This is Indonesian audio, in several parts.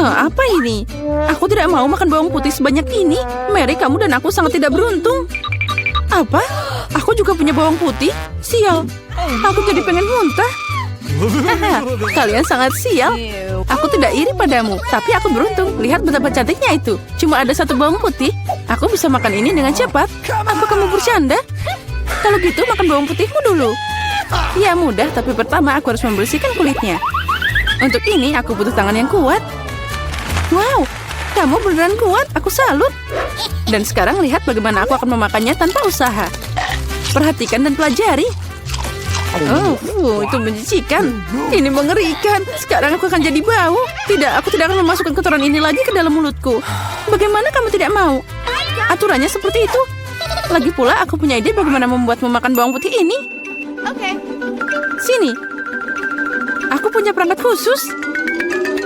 Apa ini? Aku tidak mau makan bawang putih sebanyak ini. Mary, kamu dan aku sangat tidak beruntung. Apa? Aku juga punya bawang putih? Sial. Aku jadi pengen muntah. Kalian sangat sial. Aku tidak iri padamu, tapi aku beruntung. Lihat betapa cantiknya itu. Cuma ada satu bawang putih. Aku bisa makan ini dengan cepat. Apa kamu bercanda? Kalau gitu, makan bawang putihmu dulu. Ya mudah, tapi pertama aku harus membersihkan kulitnya. Untuk ini, aku butuh tangan yang kuat. Wow, kamu beneran kuat. Aku salut. Dan sekarang lihat bagaimana aku akan memakannya tanpa usaha. Perhatikan dan pelajari. Itu menjijikan. Ini mengerikan. Sekarang aku akan jadi bau. Tidak, aku tidak akan memasukkan kotoran ini lagi ke dalam mulutku. Bagaimana kamu tidak mau? Aturannya seperti itu. Lagi pula, aku punya ide bagaimana membuatmu makan bawang putih ini. Oke. Sini. Aku punya perangkat khusus.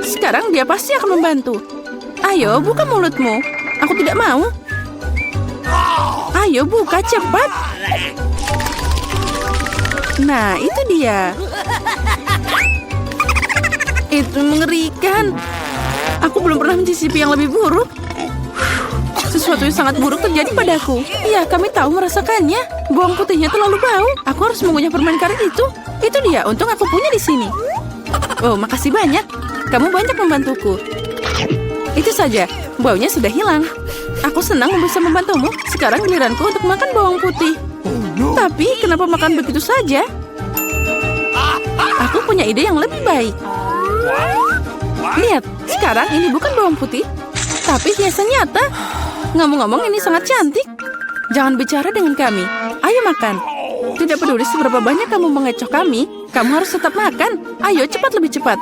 Sekarang dia pasti akan membantu. Ayo, buka mulutmu. Aku tidak mau. Ayo, buka cepat. Nah, itu dia. Itu mengerikan. Aku belum pernah mencicipi yang lebih buruk. Sesuatu yang sangat buruk terjadi padaku. Ya, kami tahu merasakannya. Bawang putihnya terlalu bau. Aku harus mengunyah permen karet itu. Itu dia, untung aku punya di sini. Oh, makasih banyak. Kamu banyak membantuku. Itu saja, baunya sudah hilang. Aku senang bisa membantumu. Sekarang giliranku untuk makan bawang putih. Tapi, kenapa makan begitu saja? Aku punya ide yang lebih baik. Lihat, sekarang ini bukan bawang putih, tapi hiasan nyata. Ngomong-ngomong, ini sangat cantik. Jangan bicara dengan kami. Ayo makan. Tidak peduli seberapa banyak kamu mengecoh kami, kamu harus tetap makan. Ayo, cepat, lebih cepat.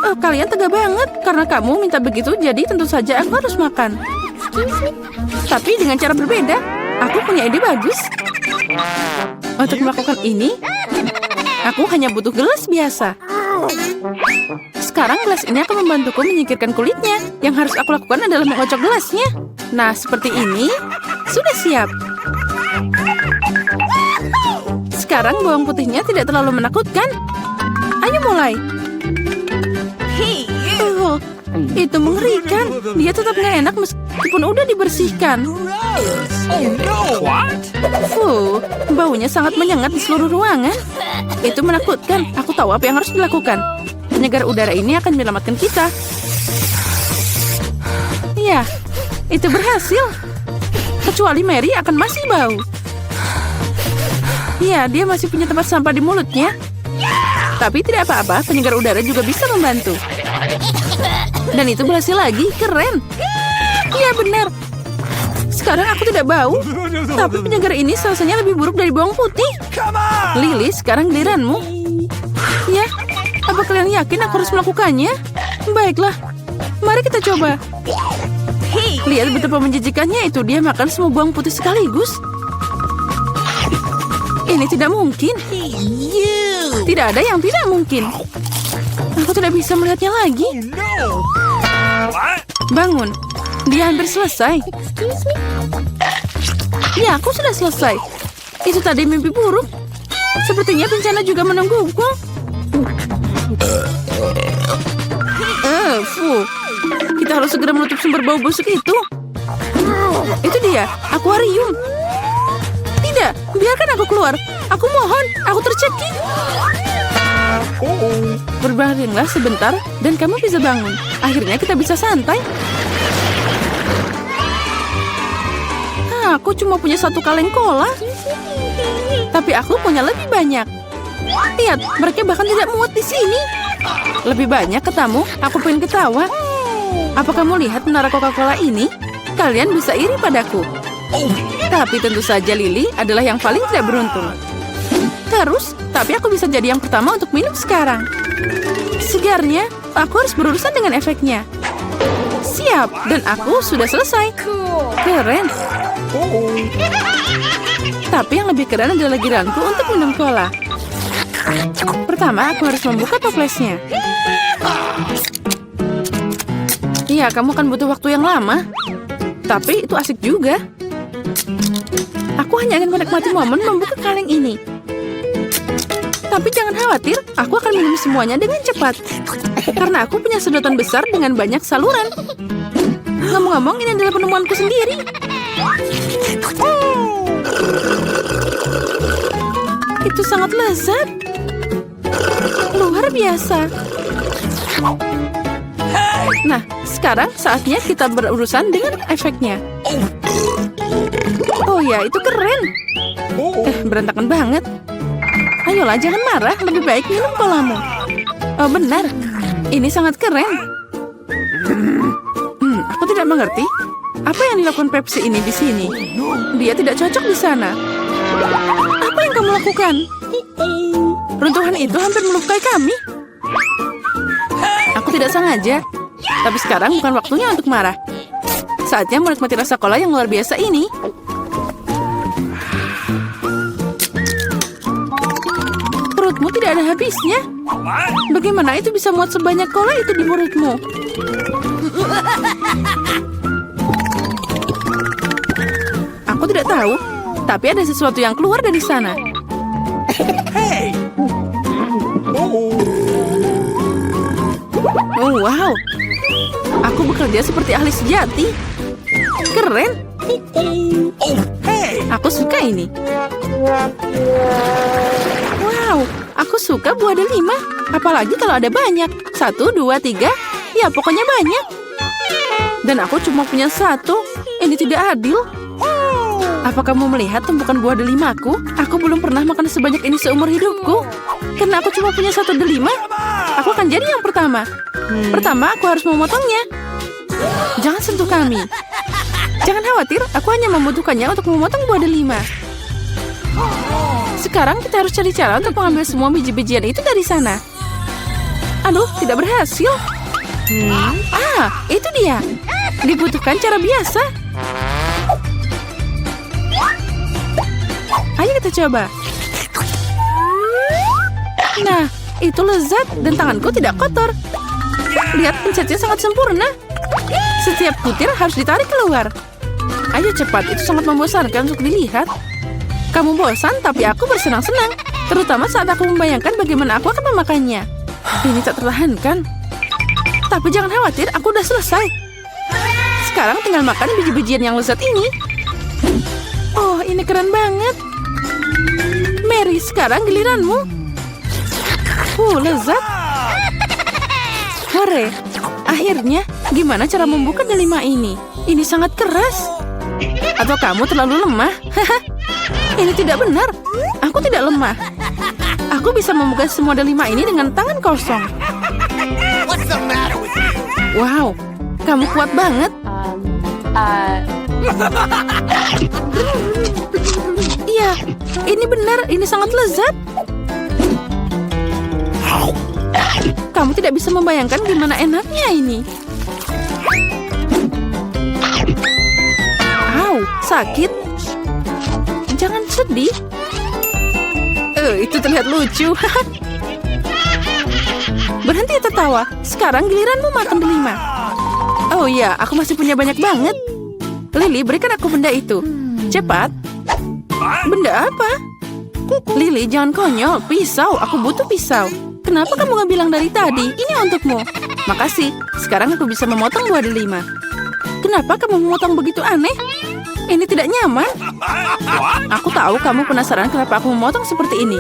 Oh, kalian tega banget. Karena kamu minta begitu, jadi tentu saja aku harus makan. Tapi dengan cara berbeda. Aku punya ide bagus. Untuk melakukan ini, aku hanya butuh gelas biasa. Sekarang gelas ini akan membantuku menyingkirkan kulitnya. Yang harus aku lakukan adalah mengocok gelasnya. Nah, seperti ini. Sudah siap. Sekarang bawang putihnya tidak terlalu menakutkan. Ayo mulai. Itu mengerikan. Dia tetap nggak enak meskipun udah dibersihkan. Baunya sangat menyengat di seluruh ruangan. Itu menakutkan. Aku tahu apa yang harus dilakukan. Penyegar udara ini akan menyelamatkan kita. Ya, itu berhasil. Kecuali Mary akan masih bau. Ya, dia masih punya tempat sampah di mulutnya. Tapi tidak apa-apa, penyegar udara juga bisa membantu. Dan itu berhasil lagi, keren. Ya, benar. Sekarang aku tidak bau. Tapi penyegar ini rasanya lebih buruk dari bawang putih. Lily, sekarang giliranmu. Ya, apa kalian yakin aku harus melakukannya? Baiklah, mari kita coba. Lihat betapa menjijikannya itu. Dia makan semua bawang putih sekaligus. Ini tidak mungkin. Tidak ada yang tidak mungkin. Aku tidak bisa melihatnya lagi. Bangun. Dia hampir selesai. Ya, aku sudah selesai. Itu tadi mimpi buruk. Sepertinya bencana juga menungguku. Kita harus segera menutup sumber bau busuk itu. Itu dia, akuarium. Tidak, biarkan aku keluar. Aku mohon, aku tercekik. Berbaringlah sebentar dan kamu bisa bangun. Akhirnya kita bisa santai. Aku cuma punya satu kaleng cola. Tapi aku punya lebih banyak. Lihat, mereka bahkan tidak muat di sini. Lebih banyak ketamu, aku pengen ketawa. Apa kamu lihat menara Coca-Cola ini? Kalian bisa iri padaku. Tapi tentu saja Lily adalah yang paling tidak beruntung. Terus, tapi aku bisa jadi yang pertama untuk minum sekarang. Segarnya, aku harus berurusan dengan efeknya. Siap, dan aku sudah selesai. Keren. Tapi yang lebih keren adalah giliranku untuk minum cola. Pertama, aku harus membuka toplesnya. Iya, kamu akan butuh waktu yang lama. Tapi itu asik juga. Aku hanya ingin menikmati momen membuka kaleng ini. Tapi jangan khawatir, aku akan minum semuanya dengan cepat. Karena aku punya sedotan besar dengan banyak saluran. Ngomong-ngomong, ini adalah penemuanku sendiri. Itu sangat lezat. Luar biasa. Nah, sekarang saatnya kita berurusan dengan efeknya. Oh ya, itu keren. Berantakan banget. Ayolah, jangan marah. Lebih baik minum kolamu. Oh, benar. Ini sangat keren. Aku tidak mengerti. Apa yang dilakukan Pepsi ini di sini? Dia tidak cocok di sana. Apa yang kamu lakukan? Runtuhan itu hampir melukai kami. Aku tidak sengaja. Tapi sekarang bukan waktunya untuk marah. Saatnya menikmati rasa cola yang luar biasa ini. Perutmu tidak ada habisnya. Bagaimana itu bisa muat sebanyak cola itu di mulutmu? Aku tidak tahu, tapi ada sesuatu yang keluar dari sana. Oh, wow. Aku bekerja seperti ahli sejati. Keren. Aku suka ini. Wow, aku suka buah delima. Apalagi kalau ada banyak. 1, 2, 3. Ya, pokoknya banyak. Dan aku cuma punya 1. Ini tidak adil. Apa kamu melihat tumpukan buah delimaku? Aku belum pernah makan sebanyak ini seumur hidupku. Karena aku cuma punya 1 delima, aku akan jadi yang pertama. Pertama, aku harus memotongnya. Jangan sentuh kami. Jangan khawatir, aku hanya membutuhkannya untuk memotong buah delima. Sekarang kita harus cari cara untuk mengambil semua biji-bijian itu dari sana. Aduh, tidak berhasil. Itu dia. Dibutuhkan cara biasa. Ayo kita coba. Nah, itu lezat dan tanganku tidak kotor. Lihat, pencetnya sangat sempurna. Setiap butir harus ditarik keluar. Ayo cepat, itu sangat membosankan untuk dilihat. Kamu bosan, tapi aku bersenang-senang. Terutama saat aku membayangkan bagaimana aku akan memakannya. Ini tak tertahankan. Tapi jangan khawatir, aku udah selesai. Sekarang tinggal makan biji-bijian yang lezat ini. Oh, ini keren banget. Mary, sekarang giliranmu. Lezat. Hore. Akhirnya, gimana cara membuka delima ini? Ini sangat keras. Atau kamu terlalu lemah? Ini tidak benar. Aku tidak lemah. Aku bisa membuka semua delima ini dengan tangan kosong. Wow, kamu kuat banget. Iya, ini benar. Ini sangat lezat. Kamu tidak bisa membayangkan gimana enaknya ini. Au, sakit. Jangan sedih. Itu terlihat lucu. Berhenti tertawa. Sekarang giliranmu makan delima. Oh iya, aku masih punya banyak banget. Lily, berikan aku benda itu. Cepat. Benda apa? Lily, jangan konyol. Pisau, aku butuh pisau. Kenapa kamu nggak bilang dari tadi? Ini untukmu. Makasih. Sekarang aku bisa memotong buah delima. Kenapa kamu memotong begitu aneh? Ini tidak nyaman. Aku tahu kamu penasaran kenapa aku memotong seperti ini.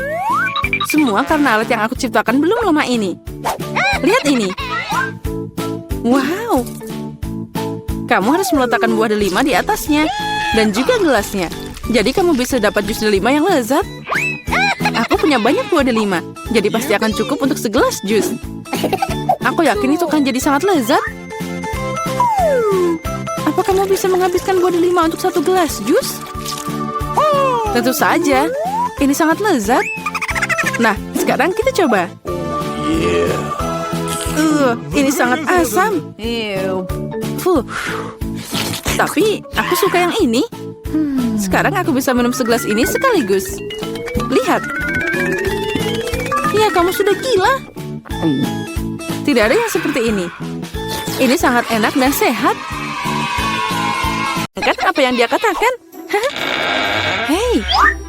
Semua karena alat yang aku ciptakan belum lama ini. Lihat ini. Wow. Kamu harus meletakkan buah delima di atasnya. Dan juga gelasnya. Jadi kamu bisa dapat jus delima yang lezat. Aku punya banyak buah delima. Jadi pasti akan cukup untuk segelas jus. Aku yakin itu akan jadi sangat lezat. Apa kamu bisa menghabiskan buah delima untuk 1 gelas jus? Tentu saja. Ini sangat lezat. Nah, sekarang kita coba. Ini sangat asam. Tapi aku suka yang ini. Sekarang aku bisa minum segelas ini sekaligus. Lihat. Ya, kamu sudah gila. Tidak ada yang seperti ini. Ini sangat enak dan sehat. Kan apa yang dia katakan? Hei,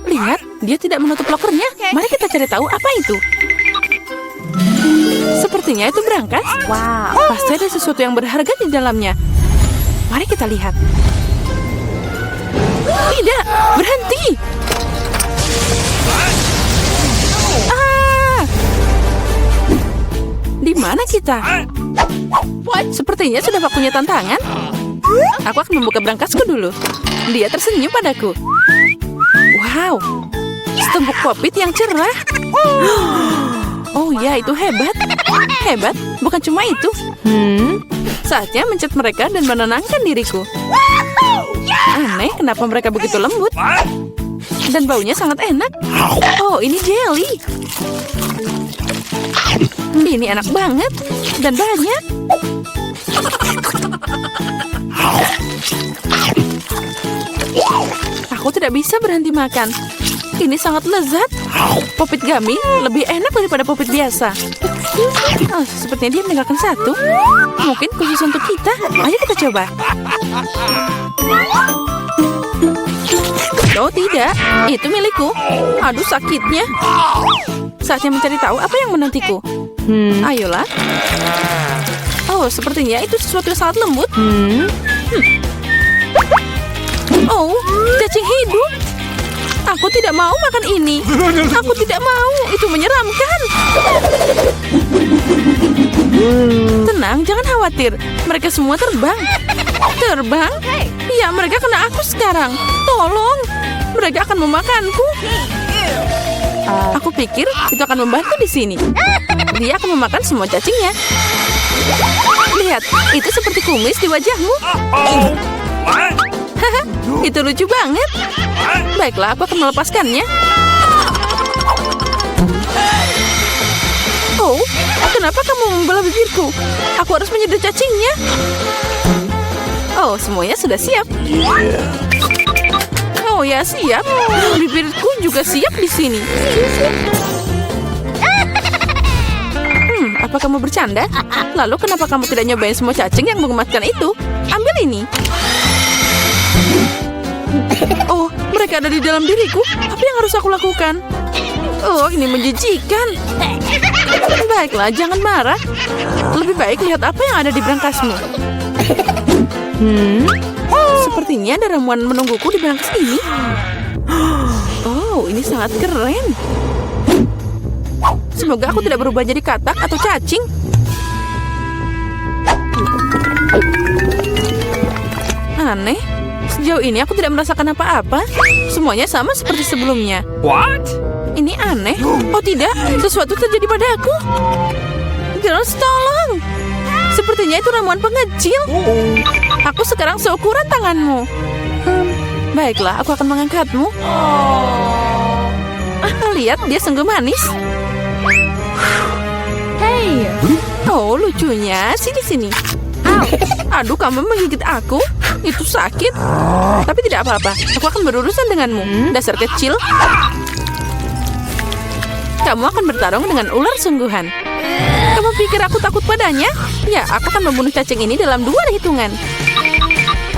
lihat. Dia tidak menutup lokernya. Mari kita cari tahu apa itu. Sepertinya itu berangkas. Wow, pasti ada sesuatu yang berharga di dalamnya. Mari kita lihat. Tidak, berhenti. Di mana kita? Sepertinya sudah waktunya tantangan. Aku akan membuka berangkasku dulu. Dia tersenyum padaku. Wow, setumpuk popit yang cerah. Oh ya, itu hebat. Hebat, bukan cuma itu. Saatnya mencet mereka dan menenangkan diriku. Aneh, kenapa mereka begitu lembut? Dan baunya sangat enak. Oh, ini jelly. Ini enak banget. Dan banyak. Aku tidak bisa berhenti makan. Ini sangat lezat. Popit gummy lebih enak daripada popit biasa. Oh, sepertinya dia meninggalkan satu. Mungkin khusus untuk kita. Ayo kita coba. Oh tidak, itu milikku. Aduh sakitnya. Saatnya mencari tahu apa yang menantiku. Ayolah. Oh, sepertinya itu sesuatu yang sangat lembut. Oh, cacing hidup. Aku tidak mau makan ini. Aku tidak mau. Itu menyeramkan. Tenang, jangan khawatir. Mereka semua terbang. Terbang? Ya, mereka kena aku sekarang. Tolong. Mereka akan memakanku. Aku pikir itu akan membantu di sini. Dia akan memakan semua cacingnya. Lihat, itu seperti kumis di wajahmu. Itu lucu banget. Baiklah, aku akan melepaskannya. Oh, kenapa kamu membelah bibirku? Aku harus menyedot cacingnya. Oh, semuanya sudah siap. Oh ya, siap. Bibirku juga siap di sini. Apa kamu bercanda? Lalu kenapa kamu tidak nyobain semua cacing yang mengemaskan itu? Ambil ini. Oh, mereka ada di dalam diriku. Apa yang harus aku lakukan? Oh, ini menjijikan. Baiklah, jangan marah. Lebih baik lihat apa yang ada di berangkasmu. Sepertinya ada ramuan menungguku di berangkas ini. Oh, ini sangat keren. Semoga aku tidak berubah jadi katak atau cacing. Aneh. Sejauh ini aku tidak merasakan apa-apa. Semuanya sama seperti sebelumnya. What? Ini aneh. Oh tidak, sesuatu terjadi padaku. Girls, tolong. Sepertinya itu ramuan pengecil. Aku sekarang seukuran tanganmu. Baiklah, aku akan mengangkatmu. Lihat, dia sungguh manis. Hey. Oh, lucunya. Sini. Aduh, kamu menggigit aku. Itu sakit. Tapi tidak apa-apa. Aku akan berurusan denganmu. Dasar kecil. Kamu akan bertarung dengan ular sungguhan. Kamu pikir aku takut padanya? Ya, aku akan membunuh cacing ini dalam 2 hitungan.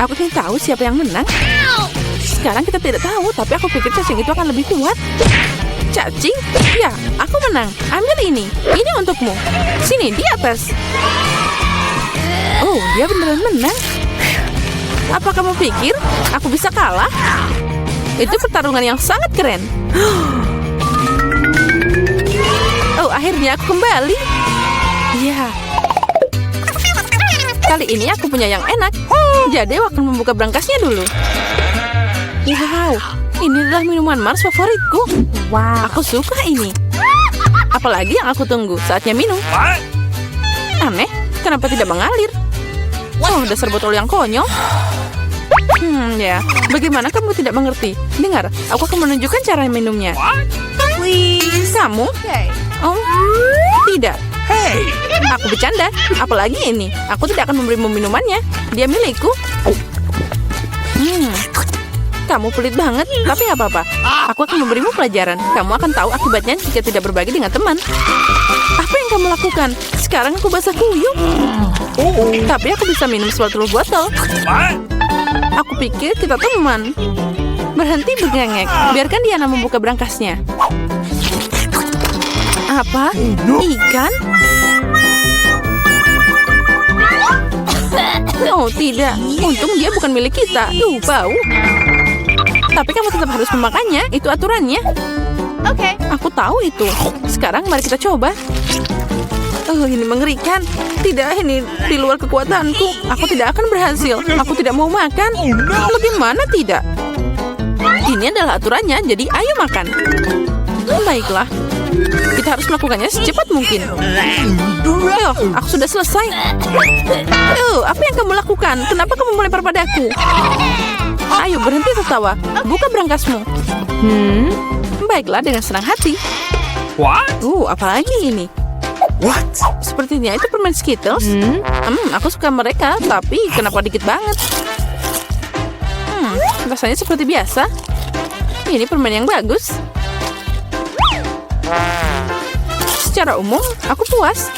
Aku ingin tahu siapa yang menang. Sekarang kita tidak tahu, tapi aku pikir cacing itu akan lebih kuat. Cacing? Ya, aku menang. Ambil ini. Ini untukmu. Sini, di atas. Oh, dia beneran menang. Apa kamu pikir aku bisa kalah? Itu pertarungan yang sangat keren. Oh, akhirnya aku kembali. Ya. Kali ini aku punya yang enak. Jadi aku akan membuka berangkasnya dulu. Wow, ini adalah minuman Mars favoritku. Wow, aku suka ini. Apalagi yang aku tunggu, saatnya minum. Aneh, kenapa tidak mengalir? Oh, dasar botol yang konyol. Ya, bagaimana kamu tidak mengerti? Dengar, aku akan menunjukkan cara minumnya. Please. Kamu? Oh, tidak. Hey! Aku bercanda. Apalagi ini. Aku tidak akan memberimu minumannya. Dia milikku. Kamu pelit banget, tapi nggak apa-apa. Aku akan memberimu pelajaran. Kamu akan tahu akibatnya jika tidak berbagi dengan teman. Apa yang kamu lakukan? Sekarang aku basah kuyup. Tapi aku bisa minum seluruh botol. Aku pikir kita teman. Berhenti bergengek. Biarkan Diana membuka berangkasnya. Apa? Ikan? Oh tidak, untung dia bukan milik kita. Bau. Tapi kamu tetap harus memakannya, itu aturannya. Oke. Aku tahu itu. Sekarang mari kita coba. Ini mengerikan. Tidak, ini di luar kekuatanku. Aku tidak akan berhasil. Aku tidak mau makan. Bagaimana tidak? Ini adalah aturannya, jadi ayo makan. Baiklah. Kita harus melakukannya secepat mungkin. Aku sudah selesai. Apa yang kamu lakukan? Kenapa kamu melempar padaku? Ayo, berhenti tertawa. Buka brangasmu. Baiklah, dengan senang hati. Apalagi ini? Sepertinya itu permen Skittles. Aku suka mereka, tapi kenapa dikit banget? Rasanya seperti biasa. Ini permen yang bagus. Secara umum, aku puas.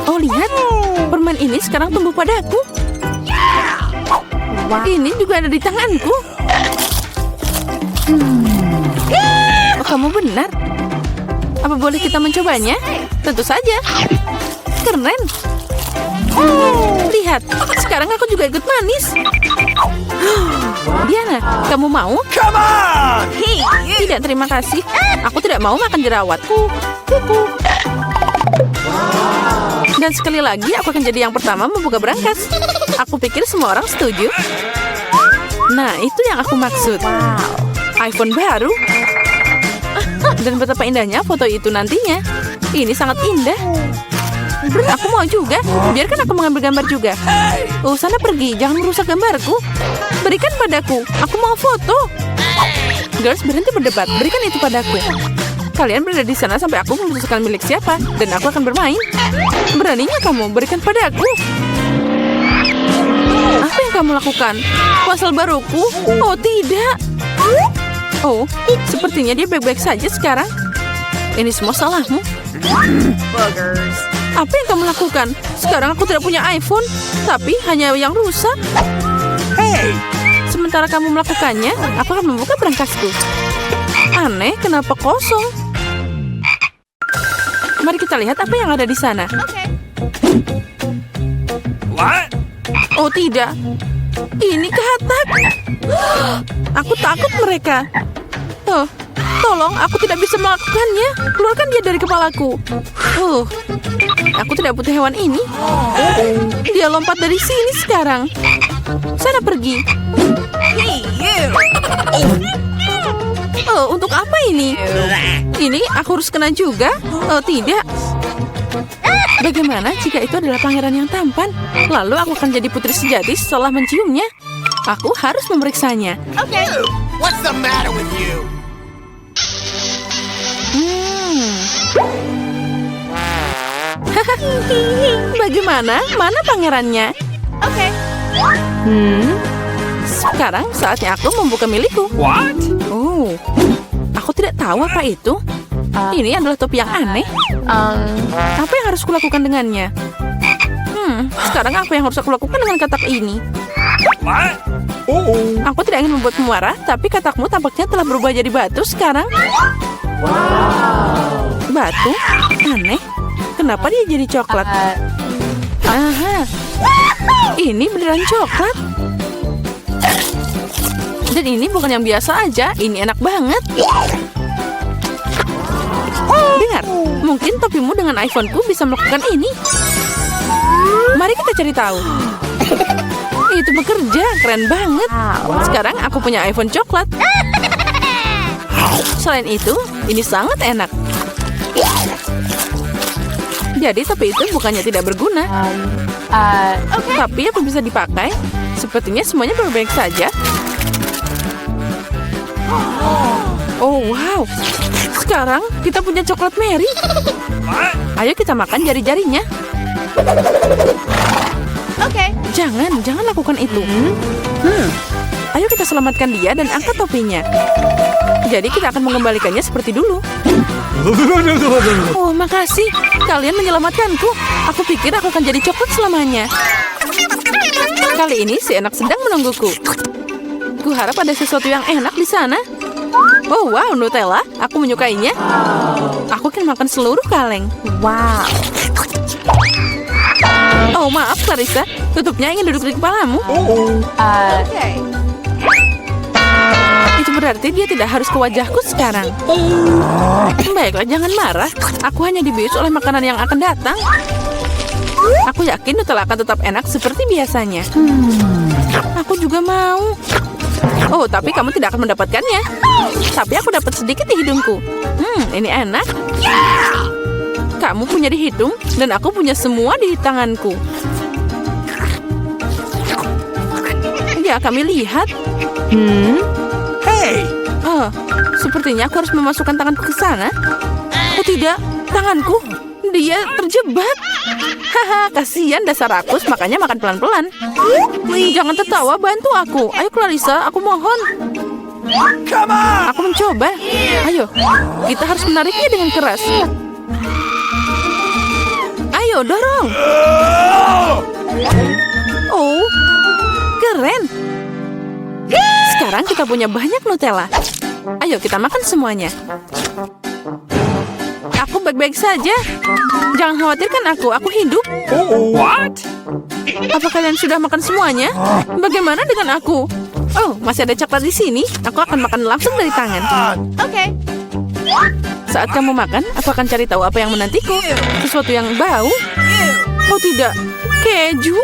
Oh, lihat. Permen ini sekarang tumbuh padaku. Ini juga ada di tanganku. Oh, kamu benar. Apa boleh kita mencobanya? Tentu saja. Keren. Lihat, sekarang aku juga ikut manis. Diana, kamu mau? Tidak, terima kasih. Aku tidak mau makan jerawat. Dan sekali lagi, aku akan jadi yang pertama membuka brankas. Aku pikir semua orang setuju. Nah, itu yang aku maksud. iPhone baru. Dan betapa indahnya foto itu nantinya. Ini sangat indah. Aku mau juga. Biarkan aku mengambil gambar juga. Sana pergi. Jangan merusak gambarku. Berikan padaku. Aku mau foto. Girls, berhenti berdebat. Berikan itu padaku. Kalian berada di sana sampai aku memutuskan milik siapa. Dan aku akan bermain. Beraninya kamu. Berikan padaku. Apa yang kamu lakukan? Pasal baruku? Oh, tidak. Oh, sepertinya dia baik-baik saja sekarang. Ini semua salahmu. Apa yang kamu lakukan? Sekarang aku tidak punya iPhone, tapi hanya yang rusak. Sementara kamu melakukannya, aku akan membuka brankasku. Aneh, kenapa kosong? Mari kita lihat apa yang ada di sana. Oh tidak, ini katak. Aku takut mereka. Tolong, aku tidak bisa melakukannya. Keluarkan dia dari kepalaku. Aku tidak butuh hewan ini. Dia lompat dari sini sekarang. Sana pergi. Untuk apa ini? Ini aku harus kena juga? Tidak. Bagaimana jika itu adalah pangeran yang tampan? Lalu aku akan jadi putri sejati setelah menciumnya. Aku harus memeriksanya. What's the matter with you? Bagaimana? Mana pangerannya? Sekarang saatnya aku membuka milikku. Oh, aku tidak tahu apa itu. Ini adalah topi yang aneh. Apa yang harus kulakukan dengannya? Sekarang apa yang harus aku lakukan dengan katak ini? Aku tidak ingin membuatmu marah, tapi katakmu tampaknya telah berubah jadi batu sekarang. Batu? Aneh. Kenapa dia jadi coklat? Aha. Ini beneran coklat. Dan ini bukan yang biasa aja. Ini enak banget. Dengar, mungkin topimu dengan iPhone-ku bisa melakukan ini. Mari kita cari tahu. Itu bekerja, keren banget. Sekarang aku punya iPhone coklat. Selain itu, ini sangat enak. Jadi topi itu bukannya tidak berguna. Tapi apa bisa dipakai? Sepertinya semuanya baik-baik saja. Oh wow, sekarang kita punya coklat Mary. Ayo kita makan jari-jarinya. Jangan lakukan itu. Ayo kita selamatkan dia dan angkat topinya. Jadi kita akan mengembalikannya seperti dulu. Oh, makasih. Kalian menyelamatkanku. Aku pikir aku akan jadi coklat selamanya. Kali ini si enak sedang menungguku. Kuharap ada sesuatu yang enak di sana. Oh, wow, Nutella. Aku menyukainya. Aku akan makan seluruh kaleng. Wow. Oh, Oh, maaf, Clarissa. Tutupnya ingin duduk di kepalamu. Itu berarti dia tidak harus ke wajahku sekarang. Baiklah, jangan marah. Aku hanya dibius oleh makanan yang akan datang. Aku yakin Nutella akan tetap enak seperti biasanya. Aku juga mau. Oh, tapi kamu tidak akan mendapatkannya. Tapi aku dapat sedikit di hidungku. Ini enak. Kamu punya di hidung, dan aku punya semua di tanganku. Ya, kami lihat. Hey! Oh, sepertinya aku harus memasukkan tanganku ke sana. Oh tidak, tanganku. Dia terjebak. Haha, kasihan dasar rakus, makanya makan pelan-pelan. Jangan tertawa, bantu aku. Ayo Clarissa, aku mohon. Come on! Aku mencoba. Ayo, kita harus menariknya dengan keras. Ayo, dorong. Oh, keren. Sekarang kita punya banyak Nutella. Ayo kita makan semuanya. Aku baik-baik saja. Jangan khawatirkan aku hidup. What? Apa kalian sudah makan semuanya? Bagaimana dengan aku? Oh, masih ada coklat di sini. Aku akan makan langsung dari tangan. Saat kamu makan, aku akan cari tahu apa yang menantiku. Sesuatu yang bau. Oh tidak, keju.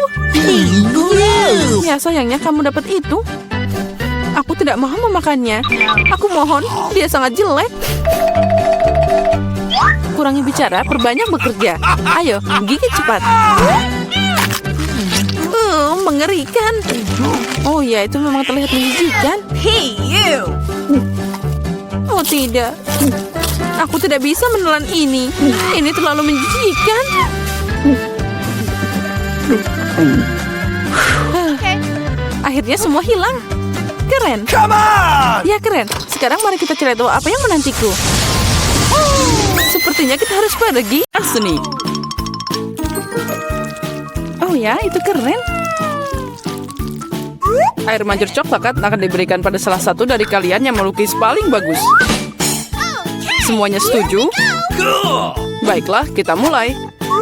Ya sayangnya kamu dapat itu. Aku tidak mau memakannya. Aku mohon, dia sangat jelek. Kurangi bicara, perbanyak bekerja. Ayo, gigit cepat. Mengerikan. Oh ya, itu memang terlihat menjijikan. Hey, you! Oh tidak. Aku tidak bisa menelan ini. Ini terlalu menjijikan. Akhirnya semua hilang. Keren. Come on! Ya keren. Sekarang mari kita cari tahu apa yang menantiku. Sepertinya kita harus pergi. Seni. Oh ya, itu keren. Air mancur coklat akan diberikan pada salah satu dari kalian yang melukis paling bagus. Semuanya setuju? Baiklah, kita mulai.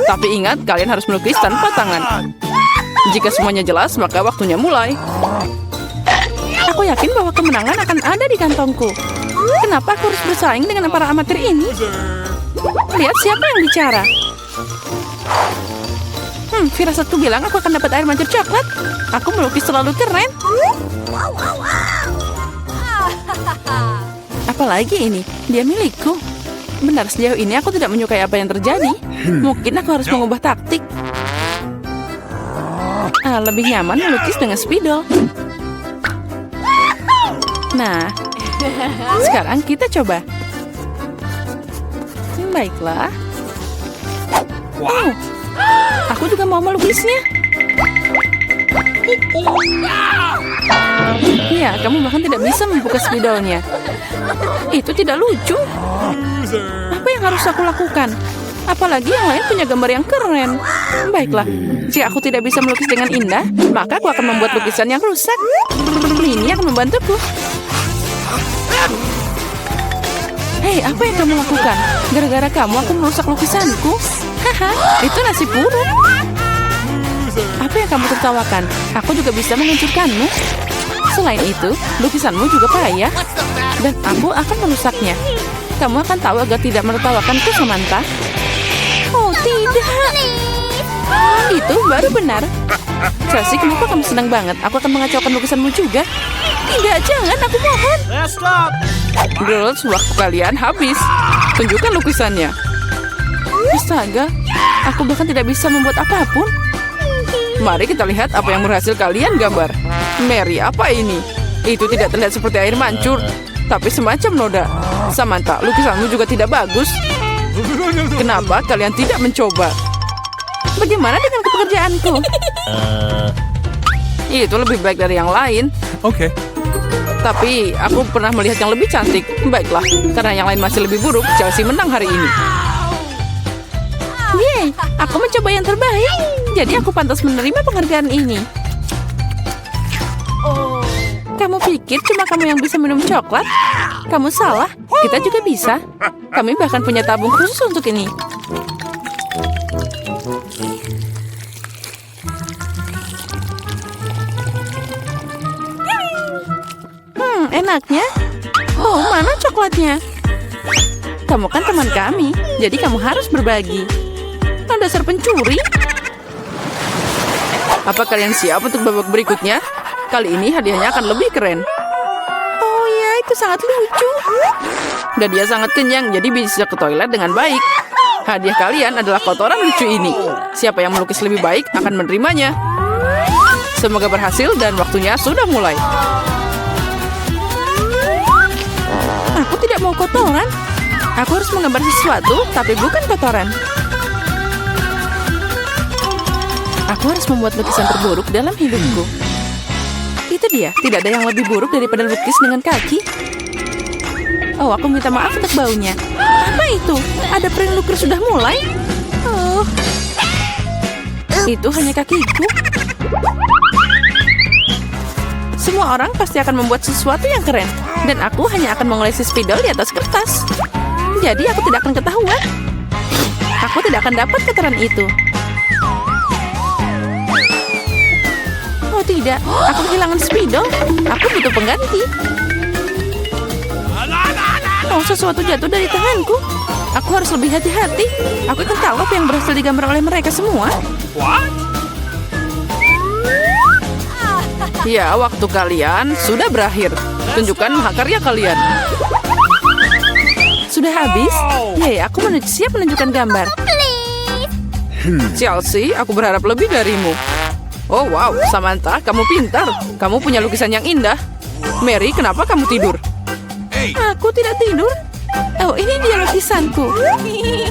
Tapi ingat, kalian harus melukis tanpa tangan. Jika semuanya jelas, maka waktunya mulai. Aku yakin bahwa kemenangan akan ada di kantongku. Kenapa aku harus bersaing dengan para amatir ini? Lihat siapa yang bicara. Firasatku bilang aku akan dapat air mancur coklat. Aku melukis terlalu keren. Apalagi ini, dia milikku. Benar, sejauh ini aku tidak menyukai apa yang terjadi. Mungkin aku harus mengubah taktik. Lebih nyaman melukis dengan spidol. Nah, sekarang kita coba. Baiklah. Oh, aku juga mau melukisnya. Ya, kamu bahkan tidak bisa membuka spidolnya. Itu tidak lucu. Apa yang harus aku lakukan? Apalagi yang lain punya gambar yang keren. Baiklah, jika aku tidak bisa melukis dengan indah, maka aku akan membuat lukisan yang rusak. Ini akan membantuku. Hei, apa yang kamu lakukan? Gara-gara kamu aku merusak lukisanku. Haha, itu nasib buruk. Apa yang kamu tertawakan? Aku juga bisa menghancurkanmu. Selain itu, lukisanmu juga payah. Dan aku akan merusaknya. Kamu akan tahu agar tidak menertawakanku, Samantha. Oh, tidak. Itu baru benar. Chelsea, kenapa kamu senang banget? Aku akan mengacaukan lukisanmu juga. Tidak, jangan, aku mohon. Girls, waktu kalian habis. Tunjukkan lukisannya. Astaga, aku bahkan tidak bisa membuat apapun. Mari kita lihat apa yang berhasil kalian gambar. Mary, apa ini? Itu tidak terlihat seperti air mancur, tapi semacam noda. Samantha, lukisanmu juga tidak bagus. Kenapa kalian tidak mencoba? Bagaimana dengan pekerjaanku? Itu lebih baik dari yang lain. Okay. Tapi aku pernah melihat yang lebih cantik. Baiklah, karena yang lain masih lebih buruk, Chelsea menang hari ini. Yeay, aku mencoba yang terbaik. Jadi aku pantas menerima penghargaan ini. Kamu pikir cuma kamu yang bisa minum coklat? Kamu salah, kita juga bisa. Kami bahkan punya tabung khusus untuk ini. enaknya. Oh, mana coklatnya? Kamu kan teman kami, jadi kamu harus berbagi. Dasar pencuri. Apa kalian siap untuk babak berikutnya? Kali ini hadiahnya akan lebih keren. Oh ya, itu sangat lucu. Dan dia sangat kenyang, jadi bisa ke toilet dengan baik. Hadiah kalian adalah kotoran lucu ini. Siapa yang melukis lebih baik akan menerimanya. Semoga berhasil dan waktunya sudah mulai. Aku tidak mau kotoran. Aku harus menggambar sesuatu, tapi bukan kotoran. Aku harus membuat lukisan terburuk dalam hidupku. Itu dia, tidak ada yang lebih buruk daripada lukis dengan kaki. Oh, aku minta maaf untuk baunya. Apa itu? Ada prank lukis sudah mulai? Oh, itu hanya kakiku. Semua orang pasti akan membuat sesuatu yang keren. Dan aku hanya akan mengolesi spidol di atas kertas. Jadi aku tidak akan ketahuan. Aku tidak akan dapat kotoran itu. Oh tidak, aku kehilangan spidol. Aku butuh pengganti. Oh, sesuatu jatuh dari tanganku. Aku harus lebih hati-hati. Aku akan tahu apa yang berhasil digambar oleh mereka semua. Ya, waktu kalian sudah berakhir. Tunjukkan mahakarya kalian. Sudah habis? Yay, aku siap menunjukkan gambar. Chelsea, aku berharap lebih darimu. Oh wow, Samantha, kamu pintar. Kamu punya lukisan yang indah. Mary, kenapa kamu tidur? Aku tidak tidur. Oh, ini dia lukisanku.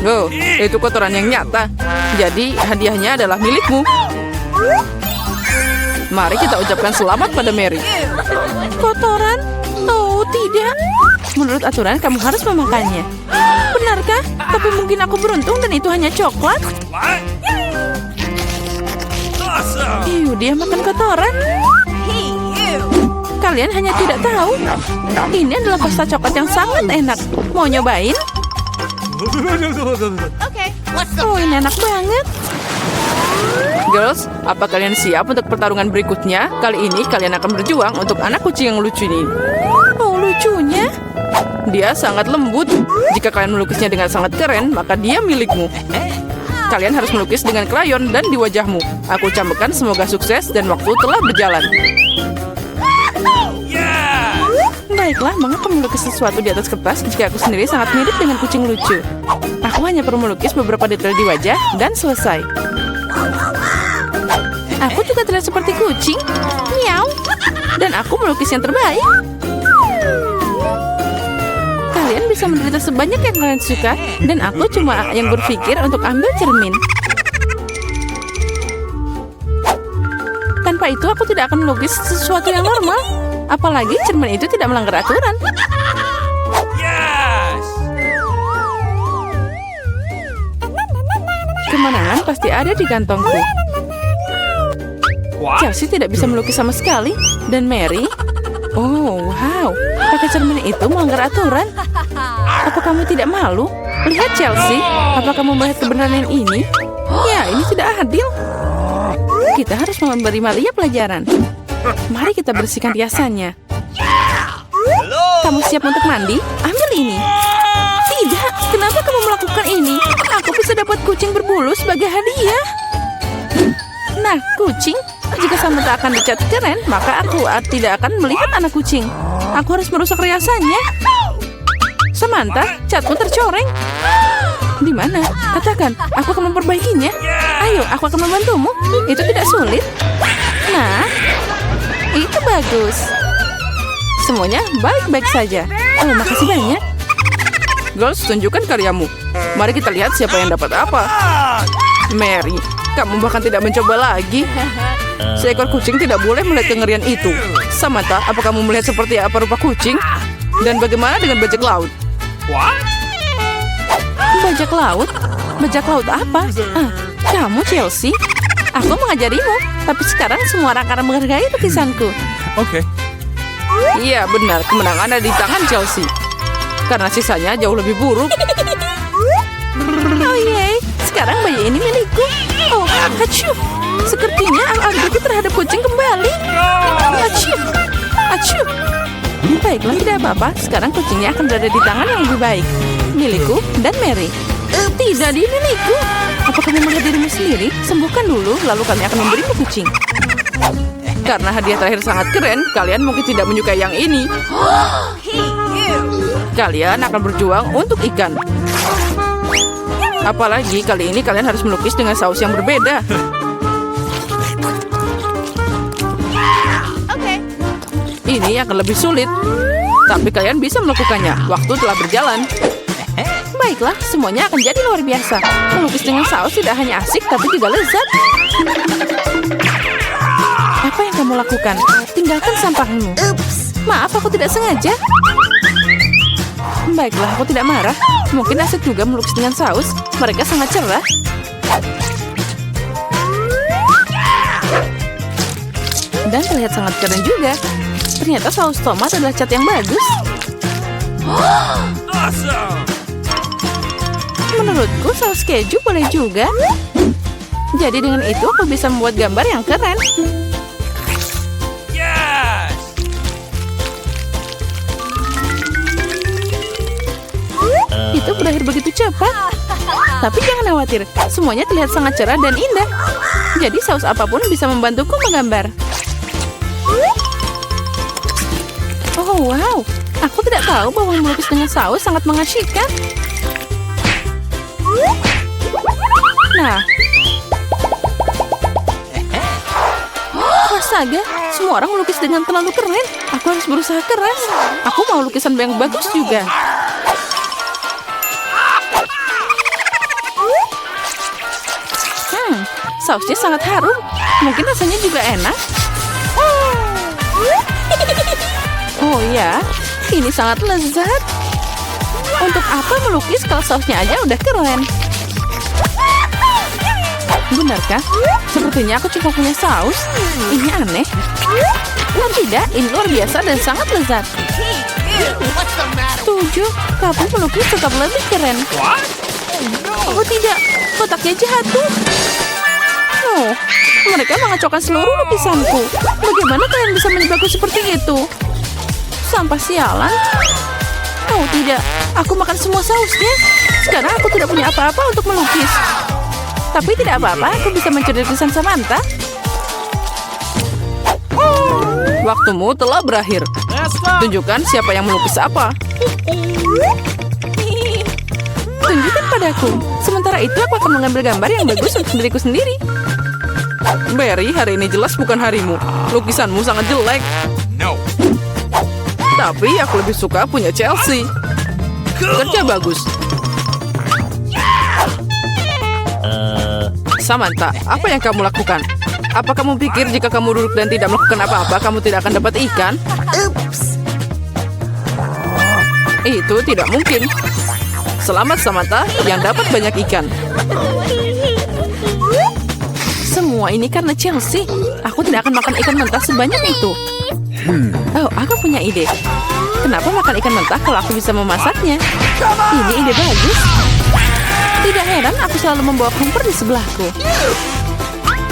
Oh, itu kotoran yang nyata. Jadi, hadiahnya adalah milikmu. Mari kita ucapkan selamat pada Mary. Kotoran? Oh, tidak. Menurut aturan, kamu harus memakannya. Benarkah? Tapi mungkin aku beruntung dan itu hanya coklat. Dia makan kotoran. Kalian hanya tidak tahu. Ini adalah pasta coklat yang sangat enak. Mau nyobain? Oh, ini enak banget. Girls, apa kalian siap untuk pertarungan berikutnya? Kali ini kalian akan berjuang untuk anak kucing yang lucu ini. Oh, lucunya. Dia sangat lembut. Jika kalian melukisnya dengan sangat keren, maka dia milikmu. Kalian harus melukis dengan krayon dan di wajahmu. Aku ucapkan semoga sukses dan waktu telah berjalan. Baiklah, mengapa melukis sesuatu di atas kertas jika aku sendiri sangat mirip dengan kucing lucu? Aku hanya perlu melukis beberapa detail di wajah dan selesai. Aku juga terlihat seperti kucing. Miau. Dan aku melukis yang terbaik. Kalian bisa menderita sebanyak yang kalian suka, dan aku cuma yang berpikir untuk ambil cermin. Tanpa itu aku tidak akan melukis sesuatu yang normal. Apalagi cermin itu tidak melanggar aturan. Kemenangan pasti ada di kantongku. Chelsea tidak bisa melukis sama sekali. Dan Mary? Oh, wow. Pakai cermin itu melanggar aturan. Apa kamu tidak malu? Lihat Chelsea, apa kamu melihat kebenaran ini? Ya, ini tidak adil. Kita harus memberi Maria pelajaran. Mari kita bersihkan riasannya. Kamu siap untuk mandi? Ambil ini. Tidak, kenapa kamu melakukan ini? Aku bisa dapat kucing berbulu sebagai hadiah. Nah, kucing. Jika Samantha akan dicat keren, maka aku tidak akan melihat anak kucing. Aku harus merusak riasannya. Samantha, catmu tercoreng. Di mana? Katakan, aku akan memperbaikinya. Ayo, aku akan membantumu. Itu tidak sulit. Nah, itu bagus. Semuanya baik-baik saja. Oh, makasih banyak. Girls, tunjukkan karyamu. Mari kita lihat siapa yang dapat apa. Mary, kamu bahkan tidak mencoba lagi. Seekor kucing tidak boleh melihat kengerian itu. Samantha, apa kamu melihat seperti apa rupa kucing? Dan bagaimana dengan bajak laut? Bajak laut? Bajak laut apa? Kamu Chelsea? Aku mengajarimu. Tapi sekarang semua orang akan menghargai lukisanku. Oke. Iya benar, kemenangan ada di tangan Chelsea. Karena sisanya jauh lebih buruk. Oh yeay, sekarang bayi ini milikku. Oh, hacu. Sepertinya alergiku terhadap kucing kembali. Hacu. Hacu. Baiklah, tidak apa-apa. Sekarang kucingnya akan berada di tangan yang lebih baik. Milikku dan Mary. Tidak di milikku. Apa kamu melihat dirimu sendiri? Sembuhkan dulu, lalu kami akan memberimu kucing. Karena hadiah terakhir sangat keren, kalian mungkin tidak menyukai yang ini. Kalian akan berjuang untuk ikan. Apalagi kali ini kalian harus melukis dengan saus yang berbeda. Ini akan lebih sulit. Tapi kalian bisa melakukannya. Waktu telah berjalan. Baiklah, semuanya akan jadi luar biasa. Melukis dengan saus tidak hanya asik, tapi juga lezat. Apa yang kamu lakukan? Tinggalkan sampahmu. Maaf, aku tidak sengaja. Baiklah, aku tidak marah. Mungkin asik juga melukis dengan saus. Mereka sangat cerah. Dan terlihat sangat keren juga. Ternyata saus tomat adalah cat yang bagus. Awesome! Menurutku saus keju boleh juga. Jadi dengan itu aku bisa membuat gambar yang keren. Yes! Itu berakhir begitu cepat. Tapi jangan khawatir, semuanya terlihat sangat cerah dan indah. Jadi saus apapun bisa membantuku menggambar. Oh wow, aku tidak tahu bahwa melukis dengan saus sangat mengasyikkan. Nah, astaga, semua orang melukis dengan terlalu keren. Aku harus berusaha keras. Aku mau lukisan yang bagus juga. Sausnya sangat harum. Mungkin rasanya juga enak. Oh ya, ini sangat lezat. Untuk apa melukis kalau sausnya aja udah keren? Benarkah? Sepertinya aku cuma punya saus. Ini aneh. Oh tidak, ini luar biasa dan sangat lezat. Setuju, tapi melukis tetap lebih keren. Oh tidak, kotaknya jatuh. Oh, mereka mengacaukan seluruh lukisanku. Bagaimana kalian bisa menjebakku seperti itu? Sampah sialan. Oh tidak, aku makan semua sausnya. Sekarang aku tidak punya apa-apa untuk melukis. Tapi tidak apa-apa, aku bisa mencuri lukisan Samantha. Waktumu telah berakhir. Tunjukkan siapa yang melukis apa. Tunjukkan padaku. Sementara itu aku akan mengambil gambar yang bagus untuk diriku sendiri. Mary, hari ini jelas bukan harimu. Lukisanmu sangat jelek. No. Tapi aku lebih suka punya Chelsea. Kerja bagus. Samantha, apa yang kamu lakukan? Apa kamu pikir jika kamu duduk dan tidak melakukan apa-apa, kamu tidak akan dapat ikan? Itu tidak mungkin. Selamat Samantha yang dapat banyak ikan. Semua ini karena Chelsea. Aku tidak akan makan ikan mentah sebanyak itu. Oh, aku punya ide. Kenapa makan ikan mentah kalau aku bisa memasaknya? Ini ide bagus. Tidak heran aku selalu membawa kompor di sebelahku.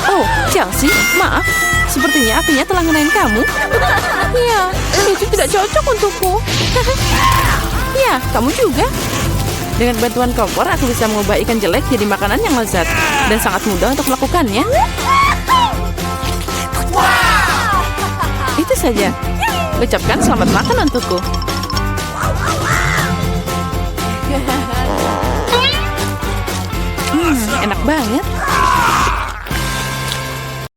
Oh, Chelsea, maaf. Sepertinya apinya telah ngenain kamu. Ya, itu tidak cocok untukku. Ya, kamu juga. Dengan bantuan kompor, aku bisa mengubah ikan jelek jadi makanan yang lezat. Dan sangat mudah untuk melakukannya. Itu saja. Ucapkan selamat makan untukku. Enak banget.